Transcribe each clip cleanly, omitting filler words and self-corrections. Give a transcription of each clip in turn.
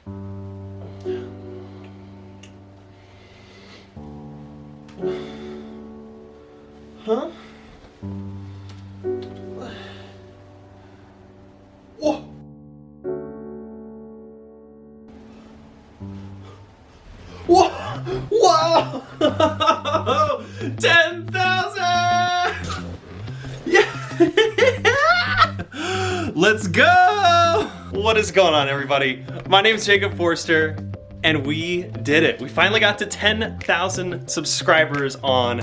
Huh? Whoa! Whoa! Whoa! 10,000! Yeah! Let's go! What is going on, everybody? My name is Jacob Forster, and we did it. We finally got to 10,000 subscribers on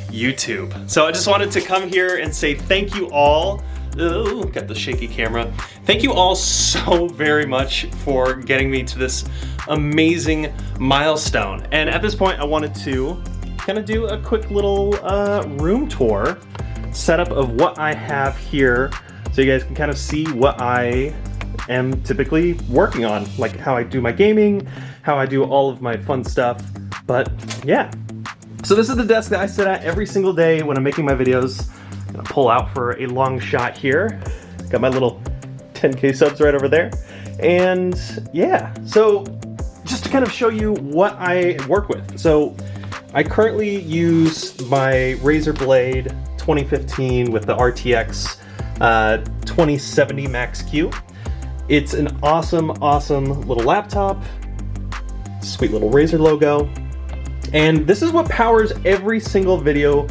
YouTube. So I just wanted to come here and say thank you all. Oh, got the shaky camera. Thank you all so very much for getting me to this amazing milestone. And at this point, I wanted to kind of do a quick little room tour setup of what I have here, so you guys can kind of see what I am typically working on, like how I do my gaming, how I do all of my fun stuff. But yeah, so this is the desk that I sit at every single day when I'm making my videos. I'm gonna pull out for a long shot here. Got my little 10K subs right over there. And yeah, so just to kind of show you what I work with. So I currently use my Razer Blade 2015 with the RTX 2070 Max Q. It's an awesome little laptop, sweet little Razer logo. And this is what powers every single video,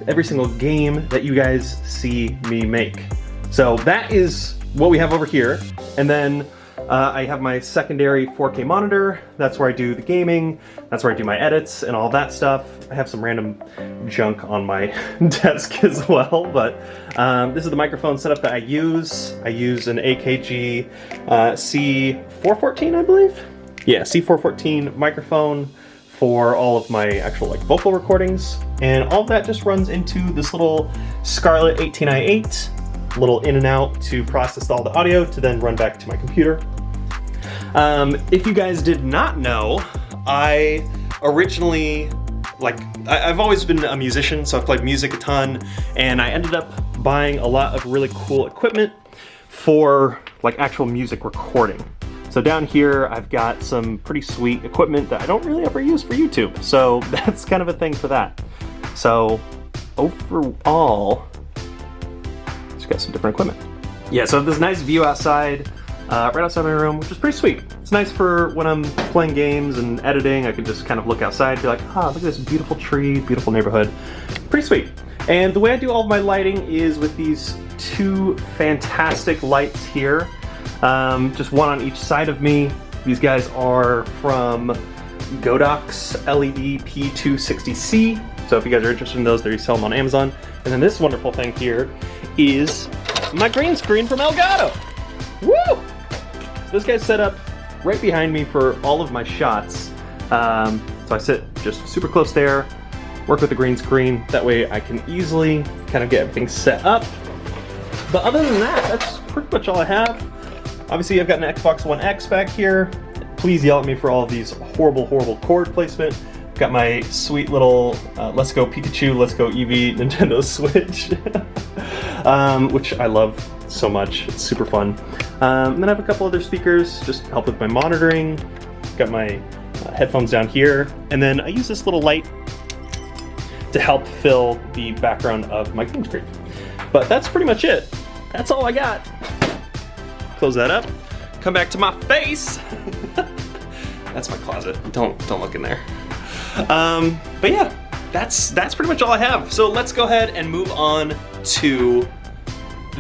every single game that you guys see me make. So that is what we have over here. And then I have my secondary 4K monitor. That's where I do the gaming. That's where I do my edits and all that stuff. I have some random junk on my desk as well, but this is the microphone setup that I use. I use an AKG C414, I believe. Yeah, C414 microphone for all of my actual vocal recordings. And all of that just runs into this little Scarlett 18i8, little in and out to process all the audio to then run back to my computer. If you guys did not know, I originally, I've always been a musician, so I've played music a ton, and I ended up buying a lot of really cool equipment for actual music recording. So down here, I've got some pretty sweet equipment that I don't really ever use for YouTube, so that's kind of a thing for that. So overall, just got some different equipment. Yeah, so I have this nice view outside, right outside my room, which is pretty sweet. It's nice for when I'm playing games and editing. I can just kind of look outside and be like, look at this beautiful tree, beautiful neighborhood. Pretty sweet. And the way I do all of my lighting is with these two fantastic lights here. Just one on each side of me. These guys are from Godox LED P260C. So if you guys are interested in those, they sell them on Amazon. And then this wonderful thing here is my green screen from Elgato. Woo! So this guy's set up right behind me for all of my shots. So I sit just super close there, work with the green screen. That way I can easily kind of get everything set up. But other than that, that's pretty much all I have. Obviously, I've got an Xbox One X back here. Please yell at me for all of these horrible cord placement. Got my sweet little Let's Go Pikachu, Let's Go Eevee Nintendo Switch, which I love so much. It's super fun. And then I have a couple other speakers, just to help with my monitoring. Got my headphones down here. And then I use this little light to help fill the background of my green screen. But that's pretty much it. That's all I got. Close that up. Come back to my face. That's my closet. Don't look in there. But yeah, that's pretty much all I have. So let's go ahead and move on to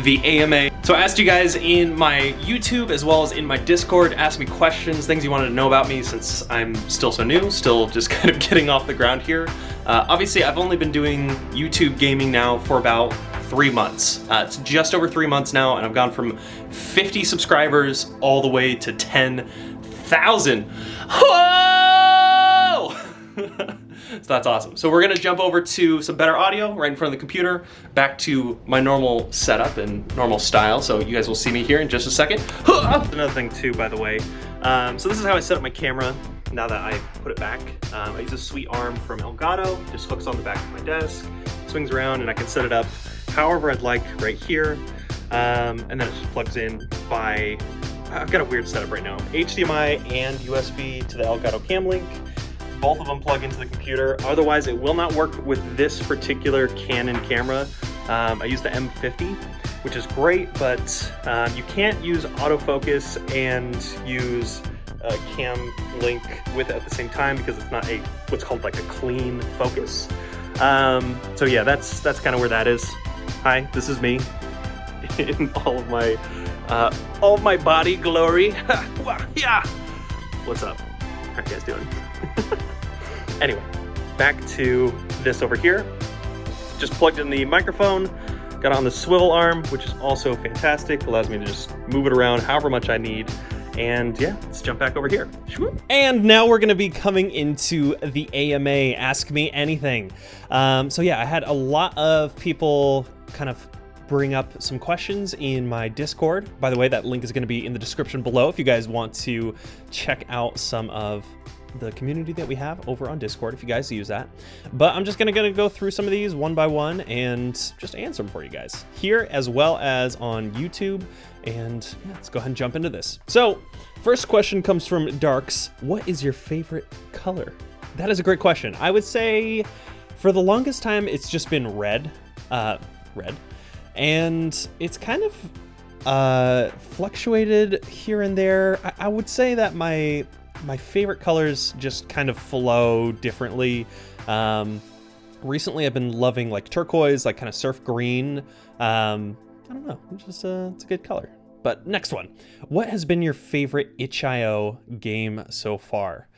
the AMA. So I asked you guys in my YouTube as well as in my Discord, ask me questions, things you wanted to know about me since I'm still so new, still just kind of getting off the ground here. Obviously, I've only been doing YouTube gaming now for about 3 months. It's just over 3 months now, and I've gone from 50 subscribers all the way to 10,000. Whoa! So that's awesome. So we're gonna jump over to some better audio right in front of the computer, back to my normal setup and normal style. So you guys will see me here in just a second. Another thing too, by the way. So this is how I set up my camera now that I put it back. I use a sweet arm from Elgato, just hooks on the back of my desk, swings around, and I can set it up however I'd like right here. And then it just plugs in by I've got a weird setup right now. HDMI and USB to the Elgato Cam Link. Both of them plug into the computer. Otherwise, it will not work with this particular Canon camera. I use the M50, which is great, but you can't use autofocus and use a Cam Link with it at the same time because it's not a what's called like a clean focus. So yeah, that's kind of where that is. Hi, this is me in all of my body glory. Yeah. What's up? How are you guys doing? Anyway, back to this over here. Just plugged in the microphone, got on the swivel arm, which is also fantastic. Allows me to just move it around however much I need. And yeah, let's jump back over here. And now we're gonna be coming into the AMA, Ask Me Anything. So yeah, I had a lot of people kind of bring up some questions in my Discord. By the way, that link is gonna be in the description below if you guys want to check out some of the community that we have over on Discord if you guys use that. But I'm just gonna go through some of these one by one and just answer them for you guys here as well as on YouTube. And yeah, let's go ahead and jump into this. So first question comes from Darks. What is your favorite color? That is a great question. I would say for the longest time it's just been red. And it's kind of fluctuated here and there. I would say that my favorite colors just kind of flow differently. Recently I've been loving like turquoise, like kind of surf green. I don't know, it's a good color. But next one, what has been your favorite itch.io game so far?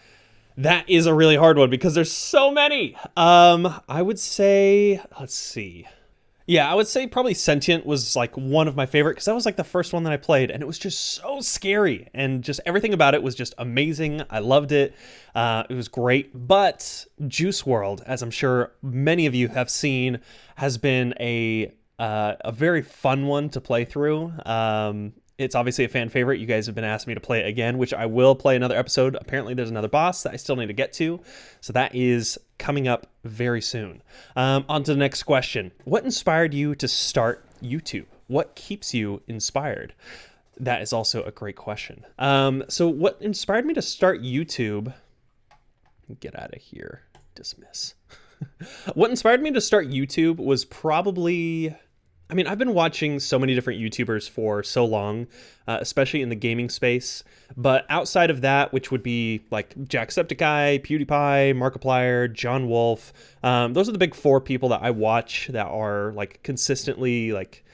That is a really hard one because there's so many. I would say, let's see. Yeah, I would say probably Sentient was like one of my favorite because that was like the first one that I played and it was just so scary and just everything about it was just amazing. I loved it. It was great. But Juice World, as I'm sure many of you have seen, has been a very fun one to play through. It's obviously a fan favorite. You guys have been asking me to play it again, which I will play another episode. Apparently there's another boss that I still need to get to. So that is coming up very soon. On to the next question. What inspired you to start YouTube? What keeps you inspired? That is also a great question. So what inspired me to start YouTube? Get out of here. Dismiss. What inspired me to start YouTube was probably... I mean, I've been watching so many different YouTubers for so long, especially in the gaming space. But outside of that, which would be like Jacksepticeye, PewDiePie, Markiplier, John Wolf, those are the big four people that I watch that are like consistently like,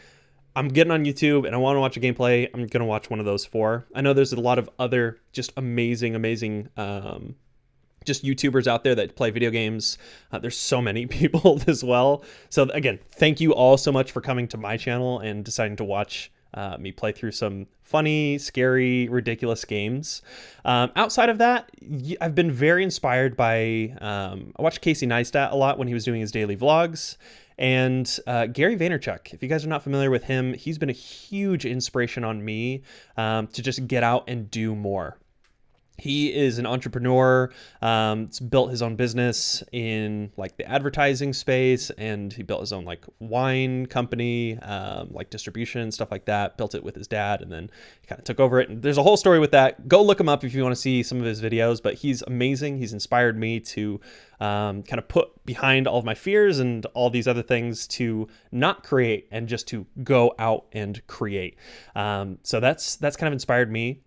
I'm getting on YouTube and I want to watch a gameplay. I'm going to watch one of those four. I know there's a lot of other just amazing just YouTubers out there that play video games. There's so many people as well. So again, thank you all so much for coming to my channel and deciding to watch me play through some funny, scary, ridiculous games. Outside of that, I've been very inspired by, I watched Casey Neistat a lot when he was doing his daily vlogs. And Gary Vaynerchuk, if you guys are not familiar with him, he's been a huge inspiration on me to just get out and do more. He is an entrepreneur, built his own business in like the advertising space, and he built his own like wine company, like distribution, stuff like that, built it with his dad, and then he kind of took over it. And there's a whole story with that. Go look him up if you want to see some of his videos, but he's amazing. He's inspired me to kind of put behind all of my fears and all these other things to not create and just to go out and create. So that's kind of inspired me.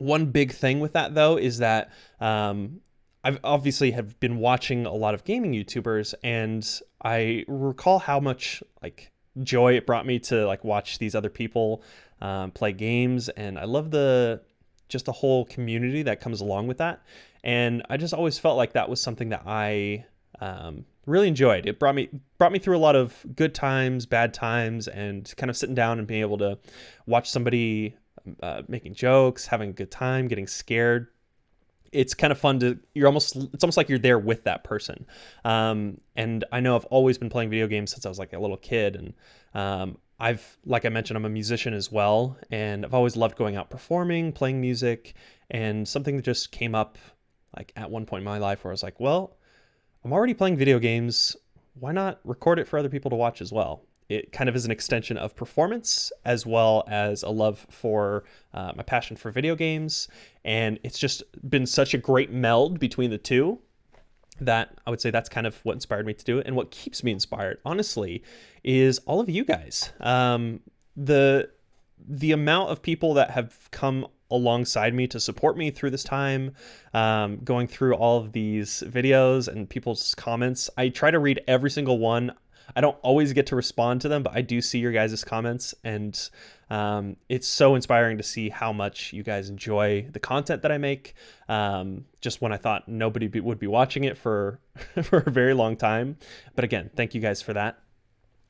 One big thing with that, though, is that I've obviously have been watching a lot of gaming YouTubers, and I recall how much like joy it brought me to like watch these other people play games, and I love just the whole community that comes along with that. And I just always felt like that was something that I really enjoyed. It brought me through a lot of good times, bad times, and kind of sitting down and being able to watch somebody making jokes, having a good time, getting scared. It's kind of fun to, it's almost like you're there with that person. And I know I've always been playing video games since I was like a little kid. And like I mentioned, I'm a musician as well. And I've always loved going out performing, playing music, and something that just came up like at one point in my life where I was like, well, I'm already playing video games. Why not record it for other people to watch as well? it kind of is an extension of performance as well as a love for my passion for video games. And it's just been such a great meld between the two that I would say that's kind of what inspired me to do it. And what keeps me inspired, honestly, is all of you guys. The amount of people that have come alongside me to support me through this time, going through all of these videos and people's comments. I try to read every single one. I don't always get to respond to them, but I do see your guys' comments, and it's so inspiring to see how much you guys enjoy the content that I make. Just when I thought nobody would be watching it for for a very long time. But again, thank you guys for that.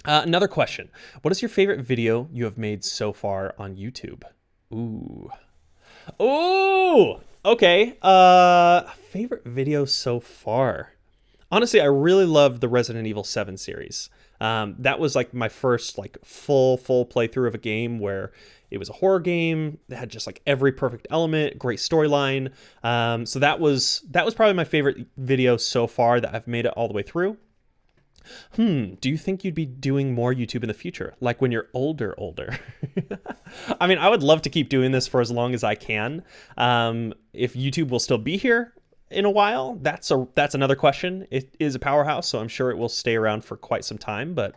Another question. What is your favorite video you have made so far on YouTube? Ooh, okay. Favorite video so far. Honestly, I really loved the Resident Evil 7 series. That was like my first like full playthrough of a game where it was a horror game that had just like every perfect element, great storyline. So that was probably my favorite video so far that I've made it all the way through. Do you think you'd be doing more YouTube in the future, like when you're older? I mean, I would love to keep doing this for as long as I can. If YouTube will still be here in a while, that's another question. It is a powerhouse, so I'm sure it will stay around for quite some time, but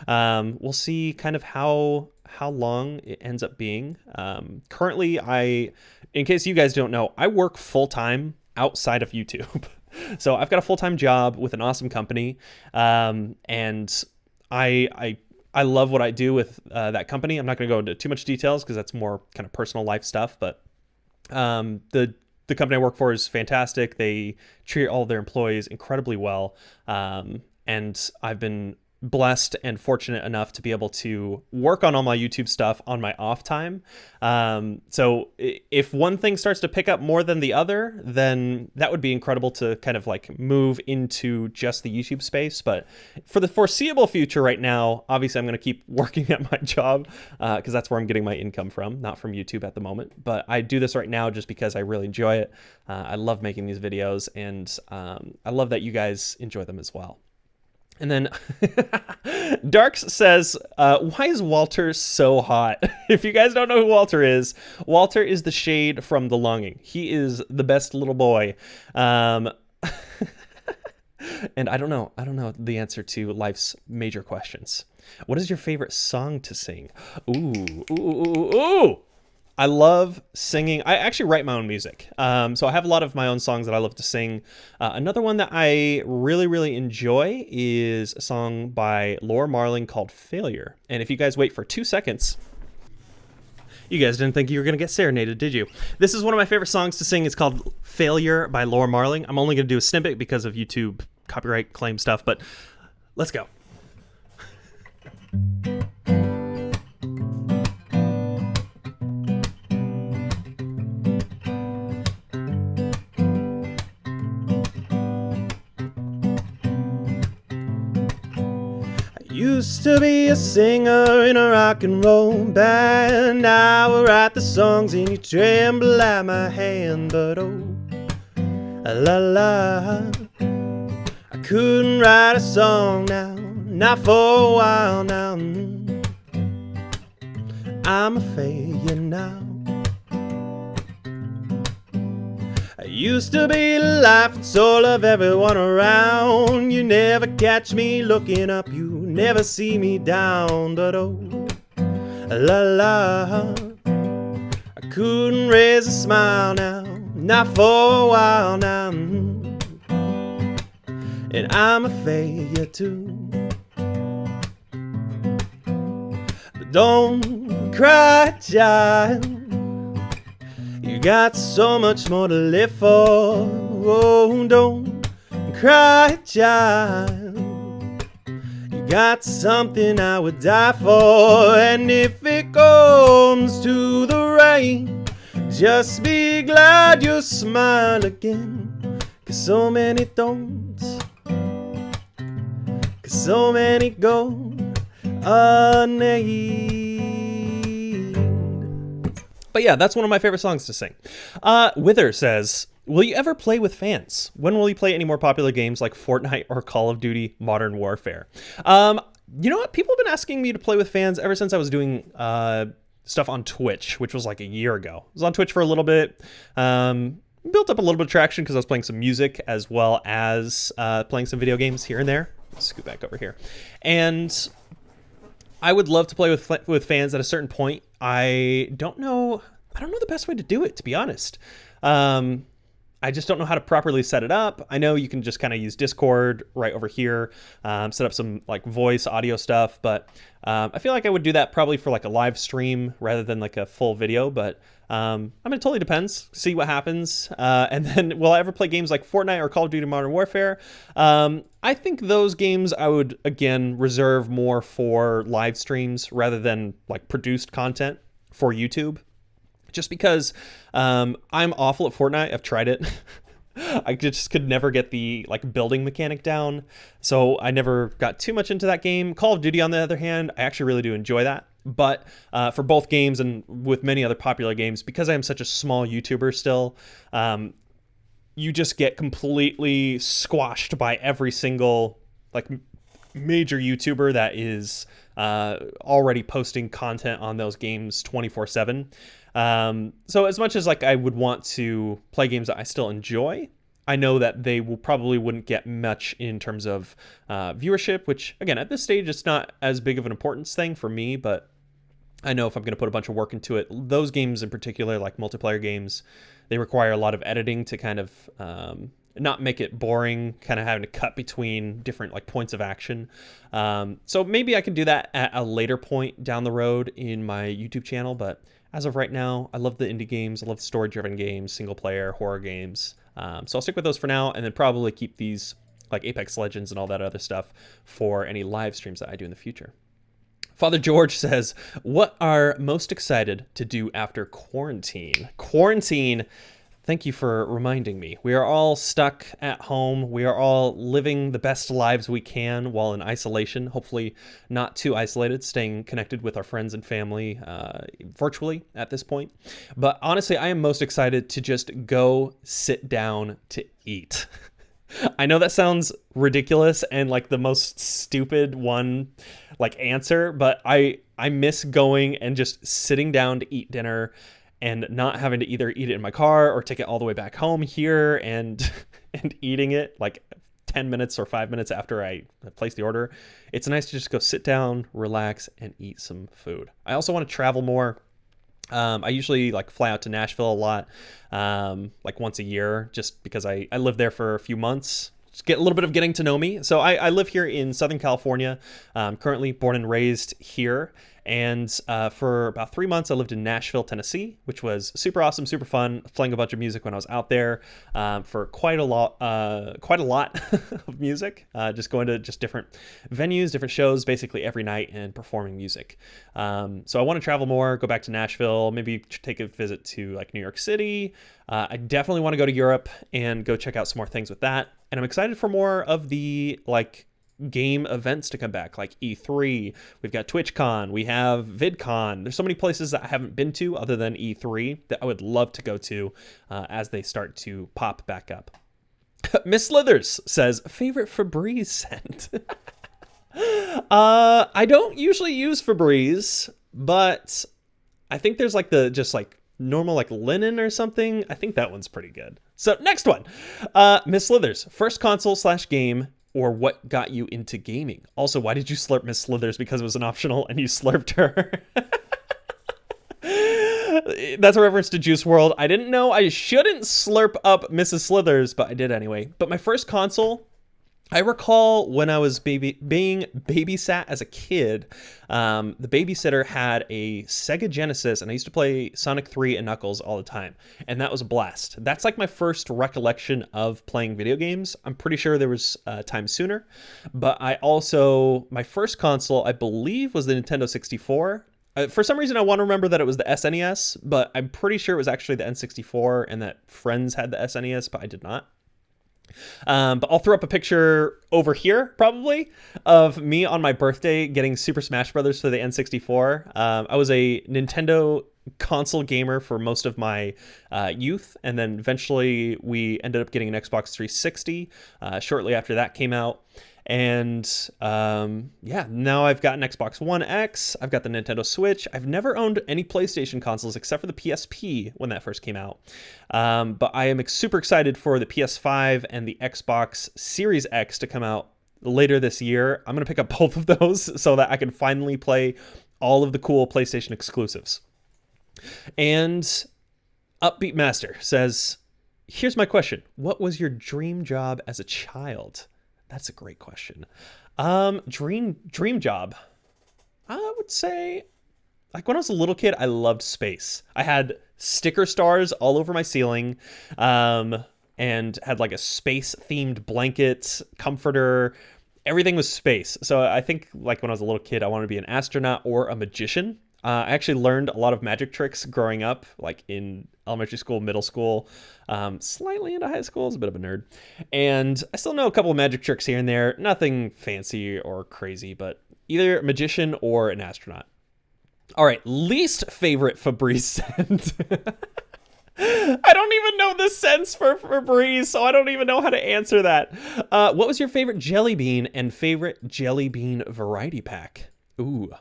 we'll see kind of how long it ends up being. Currently, in case you guys don't know, I work full-time outside of YouTube. So I've got a full-time job with an awesome company, and I love what I do with that company. I'm not going to go into too much details because that's more kind of personal life stuff, but the company I work for is fantastic. They treat all their employees incredibly well, and I've been blessed and fortunate enough to be able to work on all my YouTube stuff on my off time. So if one thing starts to pick up more than the other, then that would be incredible to kind of like move into just the YouTube space. But for the foreseeable future right now, obviously I'm going to keep working at my job because that's where I'm getting my income from, not from YouTube at the moment. But I do this right now just because I really enjoy it. I love making these videos, and I love that you guys enjoy them as well. And then Darks says, why is Walter so hot? If you guys don't know who Walter is the shade from The Longing. He is the best little boy. And I don't know the answer to life's major questions. What is your favorite song to sing? Ooh. I love singing. I actually write my own music. So I have a lot of my own songs that I love to sing. Another one that I really enjoy is a song by Laura Marling called Failure. And if you guys wait for 2 seconds, you guys didn't think you were going to get serenaded, did you? This is one of my favorite songs to sing. It's called Failure by Laura Marling. I'm only going to do a snippet because of YouTube copyright claim stuff, but let's go. Used to be a singer in a rock and roll band. Now I write the songs and you tremble at my hand. But oh, la la, I couldn't write a song now, not for a while now. I'm a failure now. I used to be the life and soul of everyone around. You never catch me looking up, you never see me down. But oh, la la, I couldn't raise a smile now, not for a while now. And I'm a failure too. But don't cry, child, you got so much more to live for. Oh, don't cry, child, you got something I would die for. And if it comes to the rain, just be glad you smile again. 'Cause so many don't, 'cause so many go unnamed. But yeah, that's one of my favorite songs to sing. Wither says, will you ever play with fans? When will you play any more popular games like Fortnite or Call of Duty Modern Warfare? You know what? People have been asking me to play with fans ever since I was doing stuff on Twitch, which was like a year ago. I was on Twitch for a little bit. Built up a little bit of traction because I was playing some music as well as playing some video games here and there. Let's scoot back over here. And I would love to play with fans at a certain point. I don't know the best way to do it, to be honest. I just don't know how to properly set it up. I know you can just kind of use Discord right over here, set up some like voice audio stuff, but I feel like I would do that probably for like a live stream rather than like a full video. But I mean, it totally depends. See what happens. And then will I ever play games like Fortnite or Call of Duty Modern Warfare? I think those games I would, again, reserve more for live streams rather than like produced content for YouTube. Just because I'm awful at Fortnite. I've tried it. I just could never get the like building mechanic down. So I never got too much into that game. Call of Duty, on the other hand, I actually really do enjoy that. But for both games and with many other popular games, because I am such a small YouTuber still, you just get completely squashed by every single like major YouTuber that is already posting content on those games 24/7. So as much as like I would want to play games that I still enjoy, I know that they wouldn't get much in terms of viewership, which again, at this stage, it's not as big of an importance thing for me, but I know if I'm going to put a bunch of work into it, those games in particular, like multiplayer games, they require a lot of editing to kind of not make it boring, kind of having to cut between different like points of action. So maybe I can do that at a later point down the road in my YouTube channel, but as of right now, I love the indie games. I love story-driven games, single-player, horror games. So I'll stick with those for now, and then probably keep these like Apex Legends and all that other stuff for any live streams that I do in the future. Father George says, what are most excited to do after quarantine? Quarantine, thank you for reminding me. We are all stuck at home. We are all living the best lives we can while in isolation, hopefully not too isolated, staying connected with our friends and family virtually at this point. But honestly, I am most excited to just go sit down to eat. I know that sounds ridiculous and like the most stupid one like answer, but I miss going and just sitting down to eat dinner and not having to either eat it in my car or take it all the way back home here and eating it like 10 minutes or 5 minutes after I place the order. It's nice to just go sit down, relax, and eat some food. I also want to travel more. I usually like fly out to Nashville a lot, like once a year, just because I live there for a few months. Just get a little bit of getting to know me. So I live here in Southern California, currently born and raised here. And for about 3 months, I lived in Nashville, Tennessee, which was super awesome, super fun. Playing a bunch of music when I was out there for quite a lot of music. Just going to just different venues, different shows, basically every night, and performing music. So I want to travel more, go back to Nashville, maybe take a visit to like New York City. I definitely want to go to Europe and go check out some more things with that. And I'm excited for more of the like game events to come back, like E3. We've got TwitchCon, we have VidCon. There's so many places that I haven't been to other than E3 that I would love to go to as they start to pop back up. Miss Slithers says, favorite Febreze scent? I don't usually use Febreze, but I think there's like the just like normal like linen or something. I think that one's pretty good. So next one, Miss Slithers, first console/game or what got you into gaming? Also, why did you slurp Miss Slithers? Because it was an optional and you slurped her. That's a reference to Juice WRLD. I didn't know I shouldn't slurp up Mrs. Slithers, but I did anyway. But my first console, I recall when I was being babysat as a kid, the babysitter had a Sega Genesis, and I used to play Sonic 3 and Knuckles all the time, and that was a blast. That's like my first recollection of playing video games. I'm pretty sure there was time sooner, but my first console, I believe, was the Nintendo 64. For some reason, I want to remember that it was the SNES, but I'm pretty sure it was actually the N64 and that friends had the SNES, but I did not. But I'll throw up a picture over here, probably, of me on my birthday getting Super Smash Brothers for the N64. I was a Nintendo console gamer for most of my youth, and then eventually we ended up getting an Xbox 360 shortly after that came out. And yeah, now I've got an Xbox One X. I've got the Nintendo Switch. I've never owned any PlayStation consoles except for the PSP when that first came out. But I am super excited for the PS5 and the Xbox Series X to come out later this year. I'm going to pick up both of those so that I can finally play all of the cool PlayStation exclusives. And Upbeat Master says, here's my question. What was your dream job as a child? That's a great question. Dream job. I would say, like when I was a little kid, I loved space. I had sticker stars all over my ceiling, and had like a space themed blanket, comforter. Everything was space. So I think like when I was a little kid, I wanted to be an astronaut or a magician. I actually learned a lot of magic tricks growing up, like in elementary school, middle school, slightly into high school. I was a bit of a nerd. And I still know a couple of magic tricks here and there. Nothing fancy or crazy, but either a magician or an astronaut. All right, least favorite Febreze scent. I don't even know the sense for Febreze, so I don't even know how to answer that. What was your favorite jelly bean and favorite jelly bean variety pack? Ooh.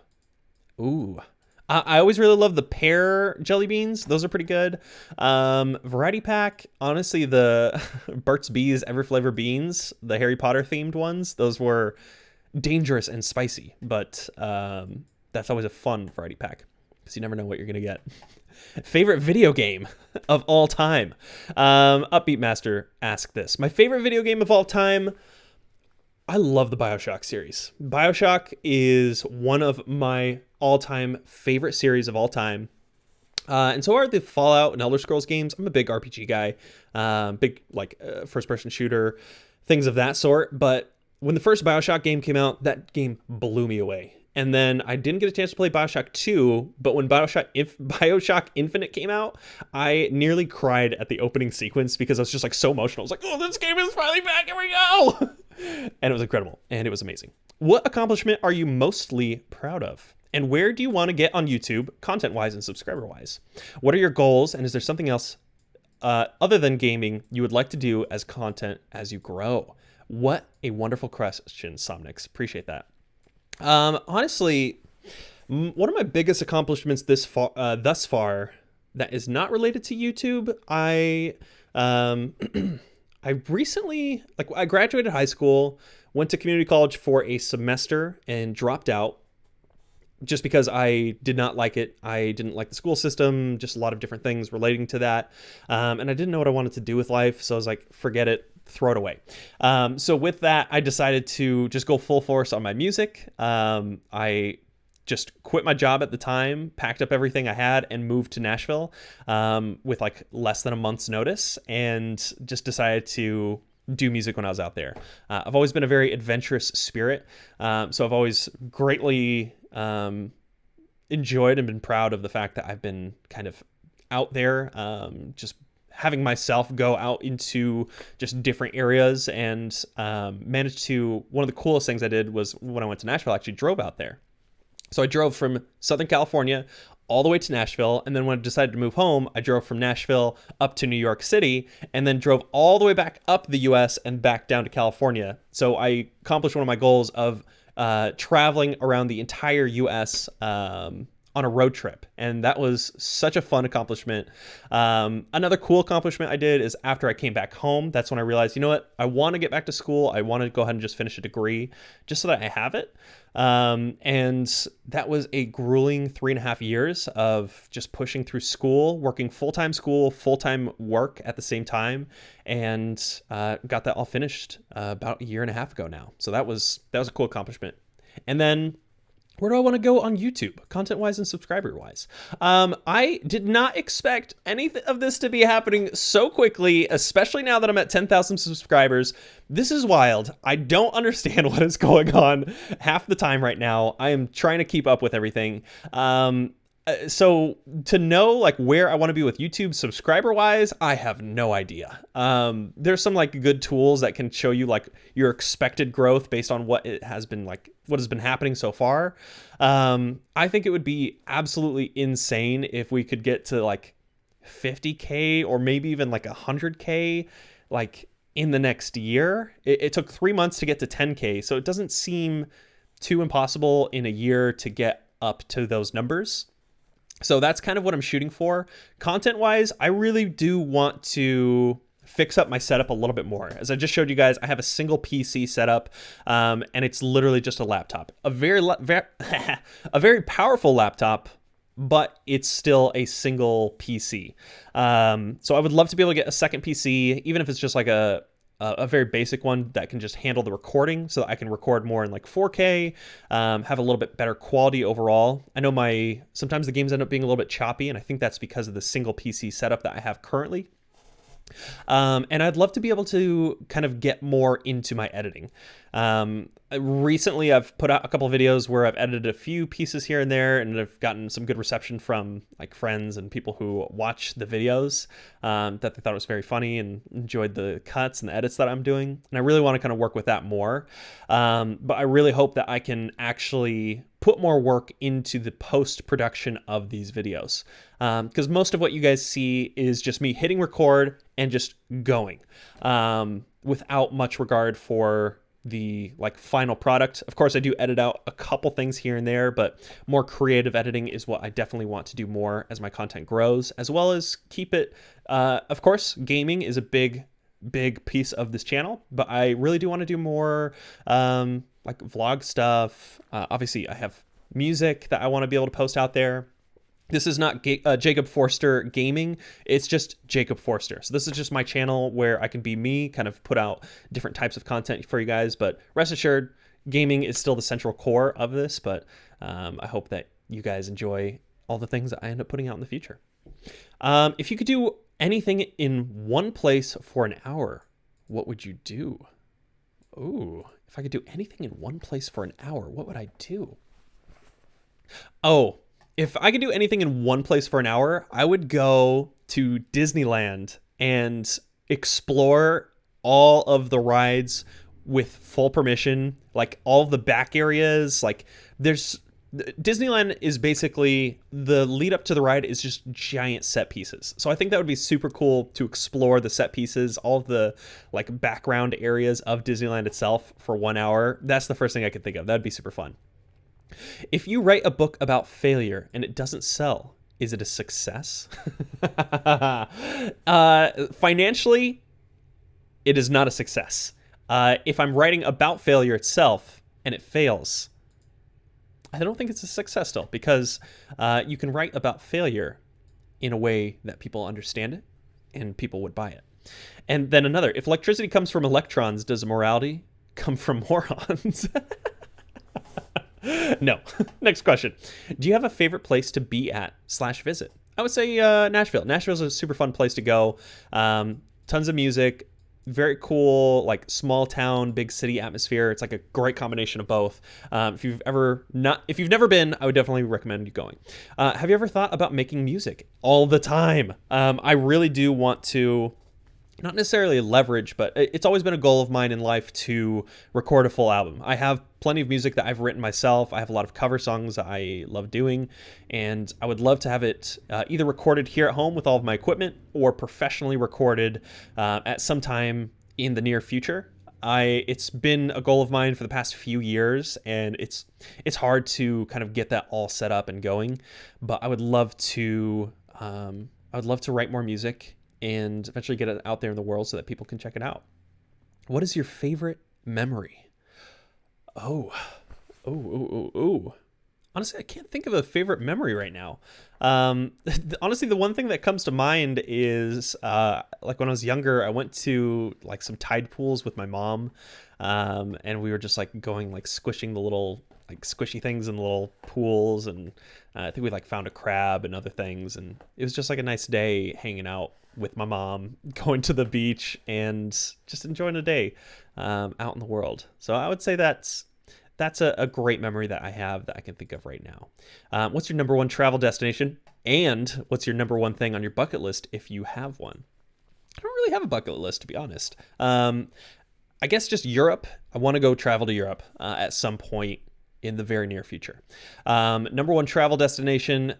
I always really love the pear jelly beans. Those are pretty good. Variety pack, honestly, the Burt's Bees Everflavor beans, the Harry Potter themed ones, those were dangerous and spicy, but that's always a fun variety pack because you never know what you're going to get. Favorite video game of all time. Upbeat Master asked this. My favorite video game of all time, I love the BioShock series. BioShock is one of my all-time favorite series of all time. And so are the Fallout and Elder Scrolls games. I'm a big RPG guy, big like first-person shooter, things of that sort. But when the first BioShock game came out, that game blew me away. And then I didn't get a chance to play BioShock 2, but when BioShock Infinite came out, I nearly cried at the opening sequence because I was just like so emotional. I was like, oh, this game is finally back, here we go! And it was incredible, and it was amazing. What accomplishment are you mostly proud of? And where do you want to get on YouTube, content-wise and subscriber-wise? What are your goals, and is there something else other than gaming you would like to do as content as you grow? What a wonderful question, Somnix. Appreciate that. Honestly, one of my biggest accomplishments thus far that is not related to YouTube, I recently, like, I graduated high school, went to community college for a semester and dropped out just because I did not like it. I didn't like the school system, just a lot of different things relating to that. And I didn't know what I wanted to do with life. So I was like, forget it. Throw it away. So with that, I decided to just go full force on my music. I just quit my job at the time, packed up everything I had, and moved to Nashville with like less than a month's notice, and just decided to do music when I was out there. I've always been a very adventurous spirit, so I've always greatly enjoyed and been proud of the fact that I've been kind of out there, just having myself go out into just different areas, and managed to, one of the coolest things I did was when I went to Nashville, I actually drove out there. So I drove from Southern California all the way to Nashville, and then when I decided to move home, I drove from Nashville up to New York City, and then drove all the way back up the US and back down to California. So I accomplished one of my goals of traveling around the entire US on a road trip, and that was such a fun accomplishment. Another cool accomplishment I did is after I came back home, that's when I realized, you know what, I want to get back to school. I want to go ahead and just finish a degree just so that I have it. And that was a grueling 3.5 years of just pushing through school, working full-time work at the same time, and got that all finished about 1.5 years ago now. So that was a cool accomplishment. And then where do I want to go on YouTube, content-wise and subscriber-wise? I did not expect any of this to be happening so quickly, especially now that I'm at 10,000 subscribers. This is wild. I don't understand what is going on half the time right now. I am trying to keep up with everything. So to know like where I want to be with YouTube subscriber wise, I have no idea. There's some like good tools that can show you like your expected growth based on what has been happening so far. I think it would be absolutely insane if we could get to like 50K or maybe even like 100K, like in the next year. It took 3 months to get to 10K, so it doesn't seem too impossible in a year to get up to those numbers. So that's kind of what I'm shooting for. Content-wise, I really do want to fix up my setup a little bit more. As I just showed you guys, I have a single PC setup, and it's literally just a laptop. A very powerful laptop, but it's still a single PC. So I would love to be able to get a second PC, even if it's just like a very basic one that can just handle the recording, so that I can record more in like 4K, have a little bit better quality overall. I know sometimes the games end up being a little bit choppy, and I think that's because of the single PC setup that I have currently. And I'd love to be able to kind of get more into my editing. Recently, I've put out a couple of videos where I've edited a few pieces here and there, and I've gotten some good reception from like friends and people who watch the videos, that they thought it was very funny and enjoyed the cuts and the edits that I'm doing. And I really want to kind of work with that more. But I really hope that I can actually put more work into the post-production of these videos. Because most of what you guys see is just me hitting record and just going, without much regard for the like final product. Of course, I do edit out a couple things here and there, but more creative editing is what I definitely want to do more as my content grows, as well as keep it, of course, gaming is a big piece of this channel, but I really do want to do more like vlog stuff. Obviously, I have music that I want to be able to post out there. This is not Jacob Forster Gaming. It's just Jacob Forster. So this is just my channel where I can be me, kind of put out different types of content for you guys. But rest assured, gaming is still the central core of this. But I hope that you guys enjoy all the things that I end up putting out in the future. If you could do anything in one place for an hour, what would you do? Ooh, if I could do anything in one place for an hour, what would I do? Oh, if I could do anything in one place for an hour, I would go to Disneyland and explore all of the rides with full permission, like all of the back areas. Like Disneyland is basically, the lead up to the ride is just giant set pieces. So I think that would be super cool to explore the set pieces, all of the like background areas of Disneyland itself for 1 hour. That's the first thing I could think of. That'd be super fun. If you write a book about failure and it doesn't sell, is it a success? Financially, it is not a success. If I'm writing about failure itself and it fails, I don't think it's a success still, because you can write about failure in a way that people understand it and people would buy it. And then another, if electricity comes from electrons, does morality come from morons? No. Next question. Do you have a favorite place to be at / visit? I would say Nashville. Nashville's a super fun place to go. Tons of music, very cool, like small town, big city atmosphere. It's like a great combination of both. If you've never been, I would definitely recommend you going. Have you ever thought about making music? All the time. I really do want to, not necessarily leverage, but it's always been a goal of mine in life to record a full album. I have plenty of music that I've written myself. I have a lot of cover songs that I love doing, and I would love to have it either recorded here at home with all of my equipment or professionally recorded at some time in the near future. It's been a goal of mine for the past few years, and it's hard to kind of get that all set up and going, but I would love to write more music and eventually get it out there in the world so that people can check it out. What is your favorite memory? Oh. Honestly, I can't think of a favorite memory right now. Honestly, the one thing that comes to mind is like when I was younger, I went to like some tide pools with my mom, and we were just like going like squishing the little like squishy things in the little pools, and I think we like found a crab and other things, and it was just like a nice day hanging out with my mom, going to the beach and just enjoying a day out in the world. So I would say that's a great memory that I have that I can think of right now. What's your number one travel destination? And what's your number one thing on your bucket list if you have one? I don't really have a bucket list, to be honest. I guess just Europe. I want to go travel to Europe at some point in the very near future. Number one travel destination,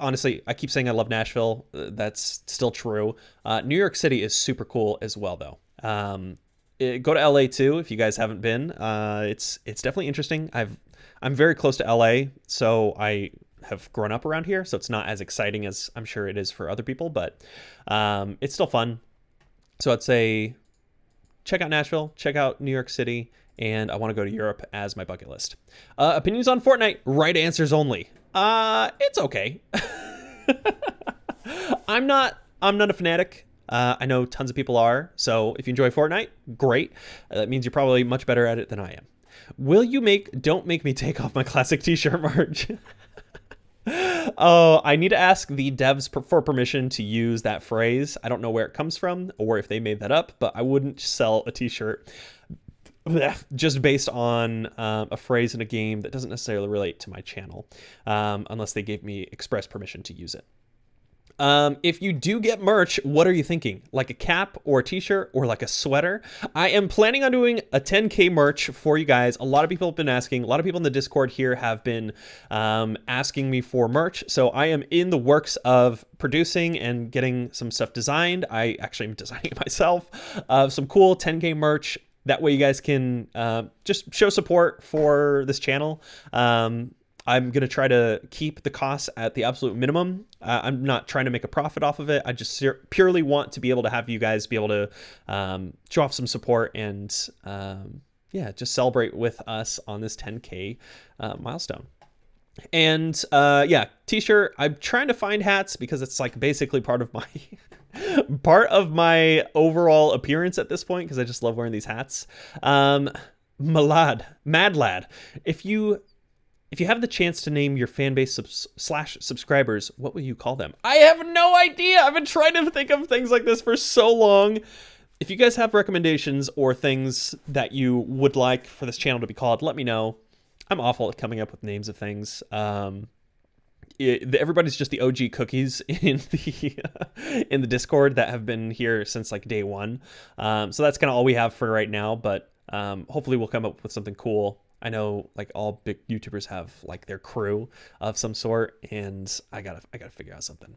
honestly, I keep saying I love Nashville. That's still true. New York City is super cool as well, though. Go to LA too if you guys haven't been. It's definitely interesting. I'm very close to LA, so I have grown up around here, so it's not as exciting as I'm sure it is for other people, but it's still fun. So I'd say check out Nashville, check out New York City, and I want to go to Europe as my bucket list. Opinions on Fortnite, right answers only. It's okay. I'm not a fanatic. I know tons of people are, so if you enjoy Fortnite, great. That means you're probably much better at it than I am. Don't make me take off my classic t-shirt merch. Oh, I need to ask the devs for permission to use that phrase. I don't know where it comes from or if they made that up, but I wouldn't sell a t-shirt just based on a phrase in a game that doesn't necessarily relate to my channel, unless they gave me express permission to use it. If you do get merch, what are you thinking? Like a cap or a t-shirt or like a sweater? I am planning on doing a 10K merch for you guys. A lot of people have been asking. A lot of people in the Discord here have been asking me for merch. So I am in the works of producing and getting some stuff designed. I actually am designing it myself. Some cool 10K merch. That way you guys can just show support for this channel. I'm going to try to keep the costs at the absolute minimum. I'm not trying to make a profit off of it. I just purely want to be able to have you guys be able to show off some support and just celebrate with us on this 10K milestone. And t-shirt. I'm trying to find hats because it's like basically part of my overall appearance at this point because I just love wearing these hats. Mad Lad, if you have the chance to name your fan base / subscribers, what will you call them? I have no idea. I've been trying to think of things like this for so long. If you guys have recommendations or things that you would like for this channel to be called, let me know. I'm awful at coming up with names of things. Everybody's just the OG cookies in the Discord that have been here since like day one. So that's kind of all we have for right now, but hopefully we'll come up with something cool. I know like all big YouTubers have like their crew of some sort, and I gotta figure out something.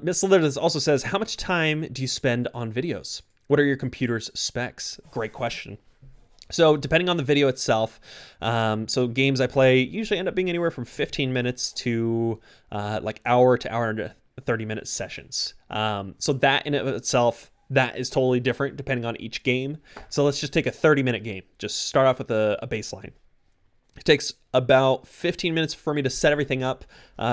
Miss Litters also says, how much time do you spend on videos? What are your computer's specs? Great question. So depending on the video itself, so games I play usually end up being anywhere from 15 minutes to like hour and 30-minute sessions. So that in of itself, that is totally different depending on each game. So let's just take a 30-minute game. Just start off with a baseline. It takes about 15 minutes for me to set everything up,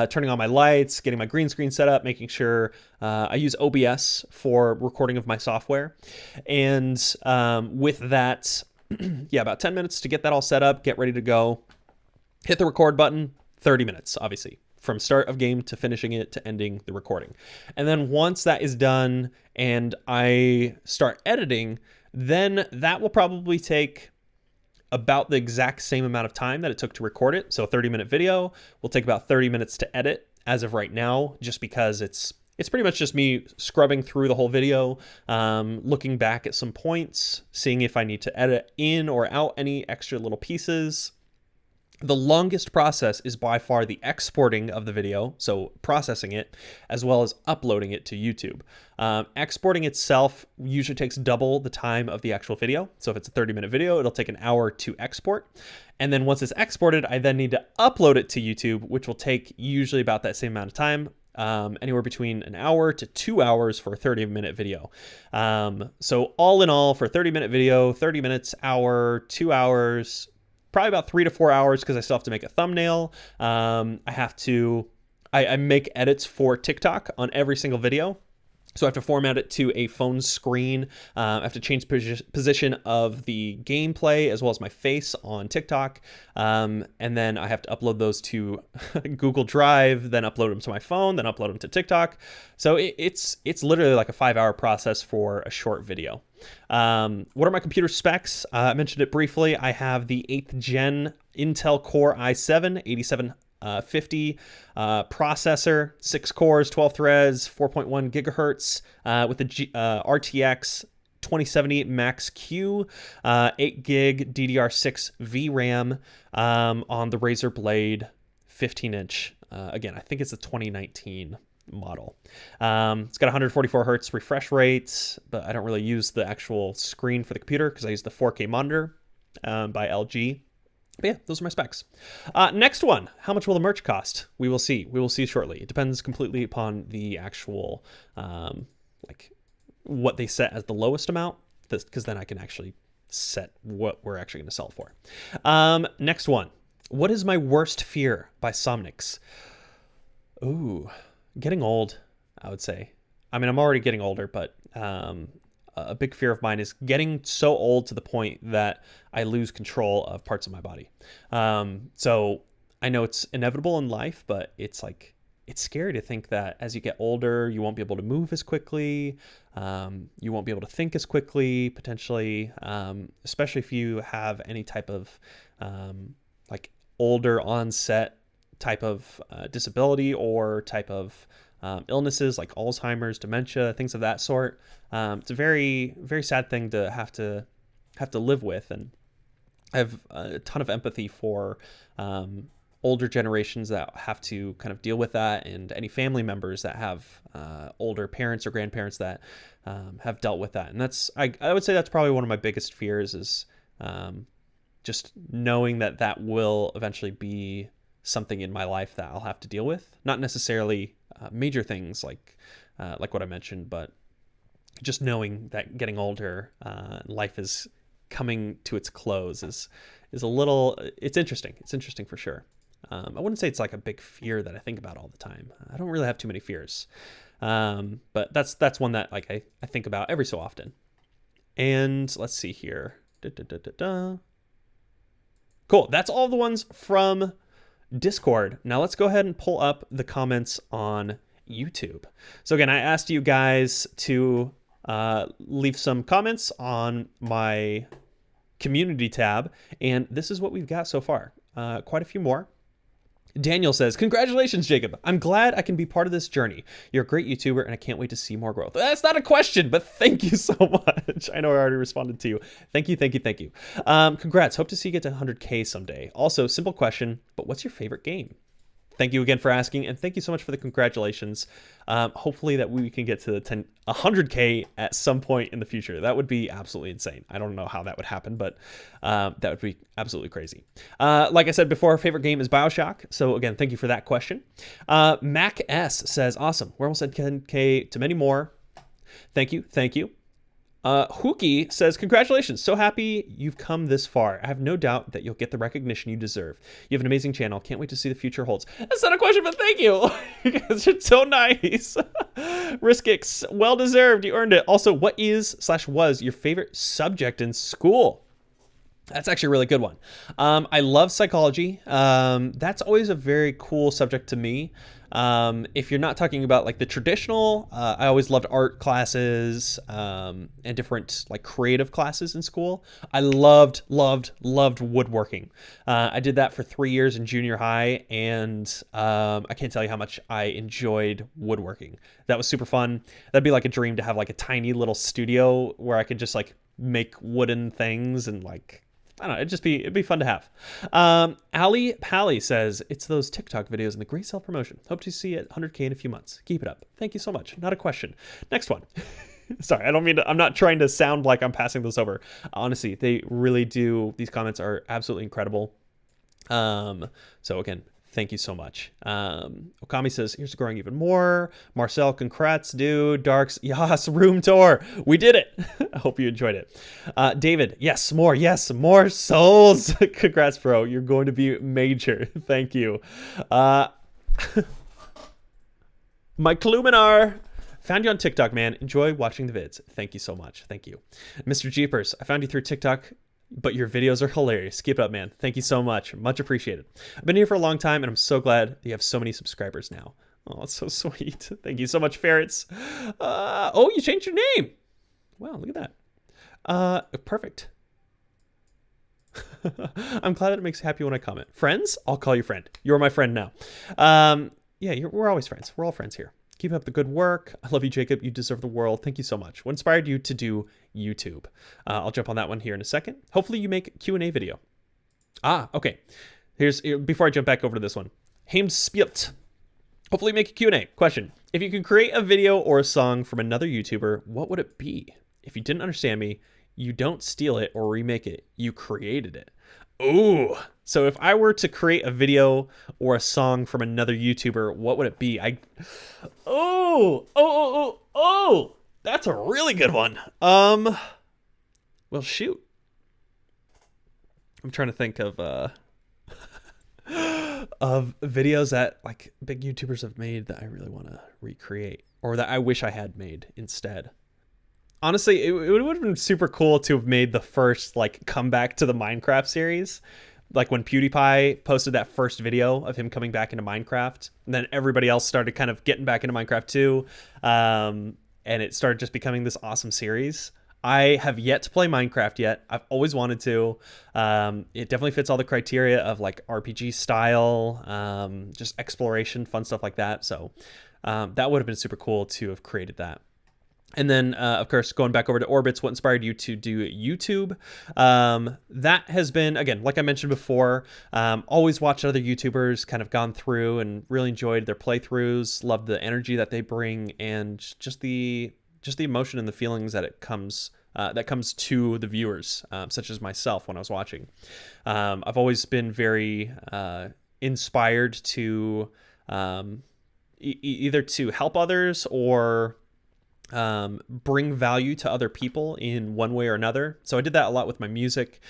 turning on my lights, getting my green screen set up, making sure I use OBS for recording of my software. And with that, about 10 minutes to get that all set up, get ready to go. Hit the record button, 30 minutes, obviously, from start of game to finishing it to ending the recording. And then once that is done and I start editing, then that will probably take about the exact same amount of time that it took to record it. So a 30-minute video will take about 30 minutes to edit as of right now, just because it's pretty much just me scrubbing through the whole video, looking back at some points, seeing if I need to edit in or out any extra little pieces. The longest process is by far the exporting of the video, so processing it, as well as uploading it to YouTube. Exporting itself usually takes double the time of the actual video. So if it's a 30-minute video, it'll take an hour to export. And then once it's exported, I then need to upload it to YouTube, which will take usually about that same amount of time. Anywhere between an hour to 2 hours for a 30-minute video. So all in all, for a 30-minute video, 30 minutes, hour, 2 hours, probably about 3 to 4 hours because I still have to make a thumbnail. I make edits for TikTok on every single video. So I have to format it to a phone screen. I have to change position of the gameplay as well as my face on TikTok. And then I have to upload those to Google Drive, then upload them to my phone, then upload them to TikTok. So it's literally like a 5-hour process for a short video. What are my computer specs? I mentioned it briefly. I have the 8th gen Intel Core i7 8750 processor, 6 cores, 12 threads, 4.1 gigahertz with the RTX 2070 Max Q, 8 gig DDR6 VRAM on the Razer Blade 15-inch. Again, I think it's a 2019 model. It's got 144 hertz refresh rates, but I don't really use the actual screen for the computer because I use the 4K monitor by LG. But yeah, those are my specs. Next one, how much will the merch cost? We will see. We will see shortly. It depends completely upon the actual, like what they set as the lowest amount, because then I can actually set what we're actually going to sell for. Next one, what is my worst fear by Somnix? Ooh, getting old, I would say. I mean, I'm already getting older, but a big fear of mine is getting so old to the point that I lose control of parts of my body. So I know it's inevitable in life, but it's like, it's scary to think that as you get older, you won't be able to move as quickly. You won't be able to think as quickly, potentially, especially if you have any type of like older onset type of disability or type of illnesses like Alzheimer's, dementia, things of that sort. It's a very, very sad thing to have to live with, and I have a ton of empathy for older generations that have to kind of deal with that, and any family members that have older parents or grandparents that have dealt with that. And that's I would say that's probably one of my biggest fears is just knowing that will eventually be something in my life that I'll have to deal with. Not necessarily major things like what I mentioned, but just knowing that getting older, life is coming to its close is a little, it's interesting. It's interesting for sure. I wouldn't say it's like a big fear that I think about all the time. I don't really have too many fears. But that's one that like I think about every so often. And let's see here. Cool. That's all the ones from Discord. Now let's go ahead and pull up the comments on YouTube. So again, I asked you guys to leave some comments on my community tab, and this is what we've got so far. Quite a few more. Daniel says, congratulations, Jacob. I'm glad I can be part of this journey. You're a great YouTuber, and I can't wait to see more growth. That's not a question, but thank you so much. I know I already responded to you. Thank you. Congrats. Hope to see you get to 100K someday. Also, simple question, but what's your favorite game? Thank you again for asking, and thank you so much for the congratulations. Hopefully that we can get to 100K at some point in the future. That would be absolutely insane. I don't know how that would happen, but that would be absolutely crazy. Like I said before, our favorite game is BioShock. So again, thank you for that question. Mac S says, awesome. We're almost at 10K to many more. Thank you. Hookie says, congratulations. So happy you've come this far. I have no doubt that you'll get the recognition you deserve. You have an amazing channel. Can't wait to see the future holds. That's not a question, but thank you. You guys are so nice. Riskix, well deserved. You earned it. Also, what is/was your favorite subject in school? That's actually a really good one. I love psychology. That's always a very cool subject to me. If you're not talking about like the traditional, I always loved art classes, and different like creative classes in school. I loved woodworking. I did that for 3 years in junior high, and I can't tell you how much I enjoyed woodworking. That was super fun. That'd be like a dream to have like a tiny little studio where I could just like make wooden things and like, I don't know, it'd be fun to have. Ali Pally says, it's those TikTok videos and the great self-promotion. Hope to see you at 100K in a few months. Keep it up. Thank you so much. Not a question. Next one. Sorry, I'm not trying to sound like I'm passing this over. Honestly, they really do. These comments are absolutely incredible. So again, thank you so much. Okami says, here's growing even more. Marcel, congrats, dude. Darks, yas, room tour. We did it. I hope you enjoyed it. David, yes, more souls. Congrats, bro. You're going to be major. Thank you. Mike Luminar, found you on TikTok, man. Enjoy watching the vids. Thank you so much. Thank you. Mr. Jeepers, I found you through TikTok, but your videos are hilarious. Keep it up, man. Thank you so much. Much appreciated. I've been here for a long time, and I'm so glad you have so many subscribers now. Oh, it's so sweet. Thank you so much, Ferrets. Oh, you changed your name. Wow, look at that. Perfect. I'm glad that it makes you happy when I comment. Friends? I'll call you friend. You're my friend now. Yeah, we're always friends. We're all friends here. Keep up the good work. I love you, Jacob. You deserve the world. Thank you so much. What inspired you to do YouTube? I'll jump on that one here in a second. Hopefully you make a Q&A video. Okay. Before I jump back over to this one. Heimspielt. Hopefully make a Q&A. Question. If you could create a video or a song from another YouTuber, what would it be? If you didn't understand me, you don't steal it or remake it. You created it. Ooh. So if I were to create a video or a song from another YouTuber, what would it be? Oh, that's a really good one. Well, shoot. I'm trying to think of videos that like big YouTubers have made that I really want to recreate, or that I wish I had made instead. Honestly, it would have been super cool to have made the first like comeback to the Minecraft series. Like when PewDiePie posted that first video of him coming back into Minecraft, and then everybody else started kind of getting back into Minecraft too. And it started just becoming this awesome series. I have yet to play Minecraft yet. I've always wanted to. It definitely fits all the criteria of like RPG style, just exploration, fun stuff like that. So that would have been super cool to have created that. And then, of course, going back over to Orbits, what inspired you to do YouTube? That has been, again, like I mentioned before, always watched other YouTubers, kind of gone through and really enjoyed their playthroughs, loved the energy that they bring, and just the emotion and the feelings that comes to the viewers, such as myself when I was watching. I've always been very inspired to either to help others or bring value to other people in one way or another. So I did that a lot with my music,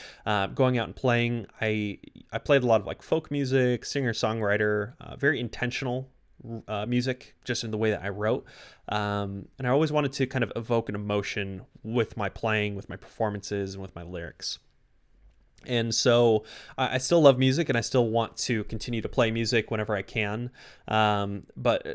going out and playing. I played a lot of like folk music, singer-songwriter, very intentional music just in the way that I wrote. And I always wanted to kind of evoke an emotion with my playing, with my performances, and with my lyrics. And so I still love music, and I still want to continue to play music whenever I can. But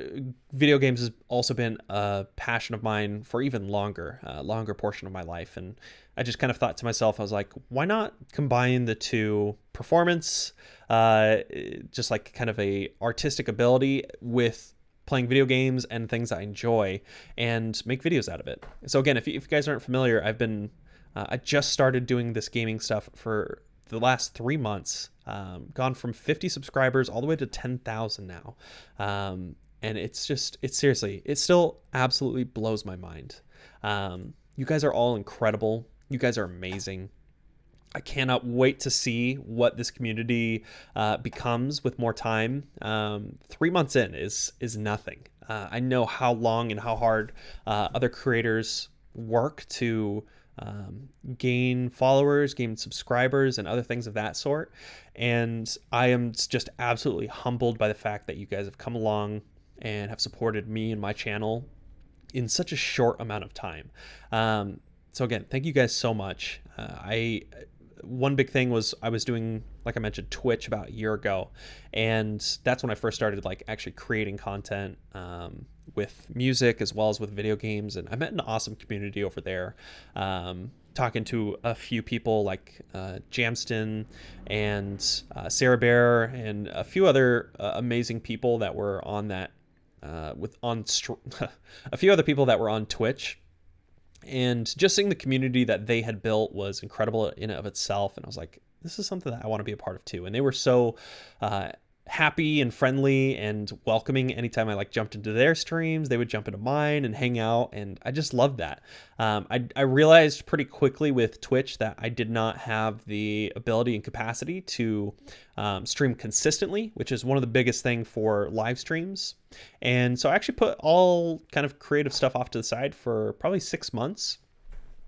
video games has also been a passion of mine for even longer portion of my life. And I just kind of thought to myself, I was like, why not combine the two, performance, just like kind of a artistic ability, with playing video games and things I enjoy, and make videos out of it. So again, if you guys aren't familiar, I just started doing this gaming stuff for the last 3 months, gone from 50 subscribers all the way to 10,000 now. And it still absolutely blows my mind. You guys are all incredible. You guys are amazing. I cannot wait to see what this community becomes with more time. 3 months in is nothing. I know how long and how hard other creators work to gain followers, gain subscribers, and other things of that sort. And I am just absolutely humbled by the fact that you guys have come along and have supported me and my channel in such a short amount of time. So again, thank you guys so much. One big thing was I was doing, like I mentioned, Twitch about a year ago, and that's when I first started like actually creating content with music as well as with video games. And I met an awesome community over there, talking to a few people like Jamston and Sarah Bear and a few other amazing people that were on that a few other people that were on Twitch. And just seeing the community that they had built was incredible in and of itself. And I was like, this is something that I want to be a part of too. And they were so happy and friendly and welcoming. Anytime I like jumped into their streams, they would jump into mine and hang out. And I just loved that. I realized pretty quickly with Twitch that I did not have the ability and capacity to stream consistently, which is one of the biggest things for live streams. And so I actually put all kind of creative stuff off to the side for probably 6 months.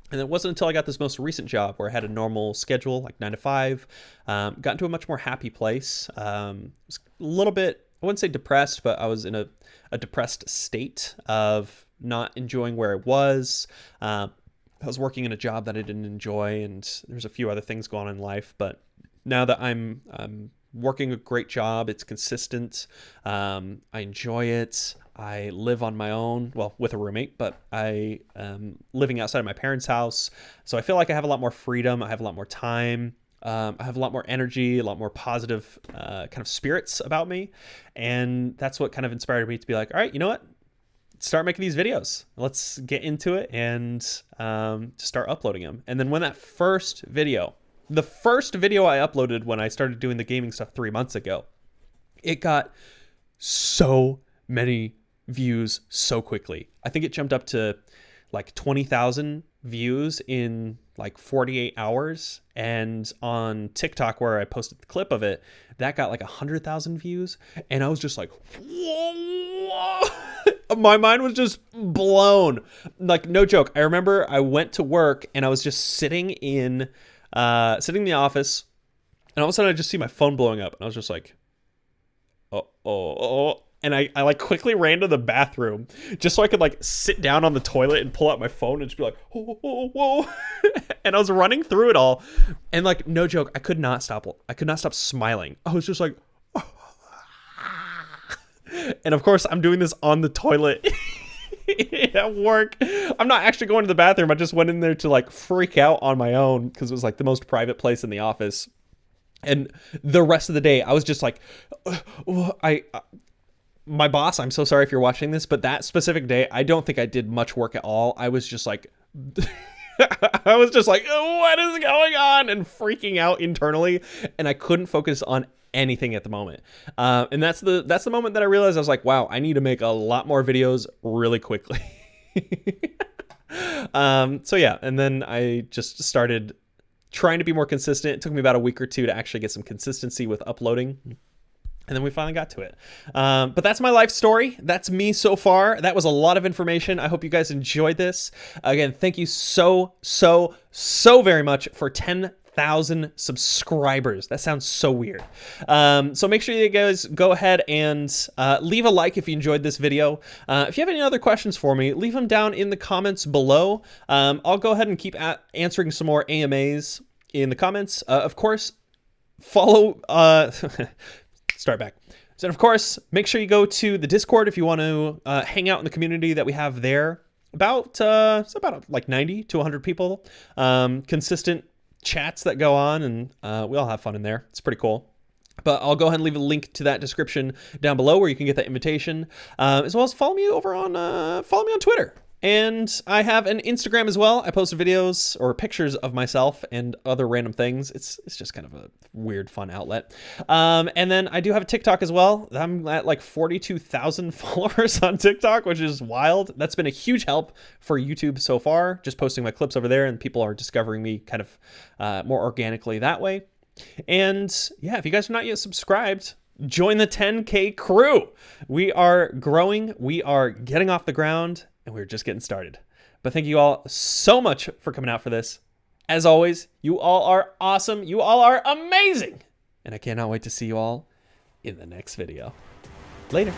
And it wasn't until I got this most recent job where I had a normal schedule, like 9 to 5, got into a much more happy place. Was a little bit, I wouldn't say depressed, but I was in a depressed state of not enjoying where I was. I was working in a job that I didn't enjoy, and there's a few other things going on in life. But now that I'm working a great job, it's consistent. I enjoy it. I live on my own, well, with a roommate, but I am living outside of my parents' house. So I feel like I have a lot more freedom. I have a lot more time. I have a lot more energy, a lot more positive kind of spirits about me. And that's what kind of inspired me to be like, all right, you know what? Start making these videos. Let's get into it and start uploading them. And then when that the first video I uploaded when I started doing the gaming stuff 3 months ago, it got so many views so quickly. I think it jumped up to like 20,000 views in like 48 hours. And on TikTok, where I posted the clip of it, that got like 100,000 views. And I was just like, whoa. My mind was just blown. Like, no joke. I remember I went to work and I was just sitting in the office, and all of a sudden I just see my phone blowing up, and I was just like, oh. And I like quickly ran to the bathroom just so I could like sit down on the toilet and pull out my phone and just be like, whoa. And I was running through it all, and like, no joke, I could not stop smiling. I was just like, and of course I'm doing this on the toilet at work. I'm not actually going to the bathroom. I just went in there to like freak out on my own because it was like the most private place in the office. And the rest of the day I was just like, my boss, I'm so sorry if you're watching this, but that specific day, I don't think I did much work at all. I was just like, what is going on? And freaking out internally. And I couldn't focus on anything at the moment. And that's the moment that I realized I was like, wow, I need to make a lot more videos really quickly. So yeah, and then I just started trying to be more consistent. It took me about a week or two to actually get some consistency with uploading. And then we finally got to it. But that's my life story. That's me so far. That was a lot of information. I hope you guys enjoyed this. Again, thank you so very much for 10,000 subscribers. That sounds so weird. So make sure you guys go ahead and leave a like if you enjoyed this video. If you have any other questions for me, leave them down in the comments below. I'll go ahead and keep answering some more AMAs in the comments. Of course, follow... Start back. So, of course, make sure you go to the Discord if you want to hang out in the community that we have there. It's about like 90 to 100 people. Consistent chats that go on, and we all have fun in there. It's pretty cool. But I'll go ahead and leave a link to that description down below where you can get that invitation, as well as follow me on Twitter. And I have an Instagram as well. I post videos or pictures of myself and other random things. It's just kind of a weird, fun outlet. And then I do have a TikTok as well. I'm at like 42,000 followers on TikTok, which is wild. That's been a huge help for YouTube so far, just posting my clips over there, and people are discovering me kind of more organically that way. And yeah, if you guys are not yet subscribed, join the 10K crew. We are growing. We are getting off the ground. And we're just getting started. But thank you all so much for coming out for this. As always, you all are awesome. You all are amazing. And I cannot wait to see you all in the next video. Later.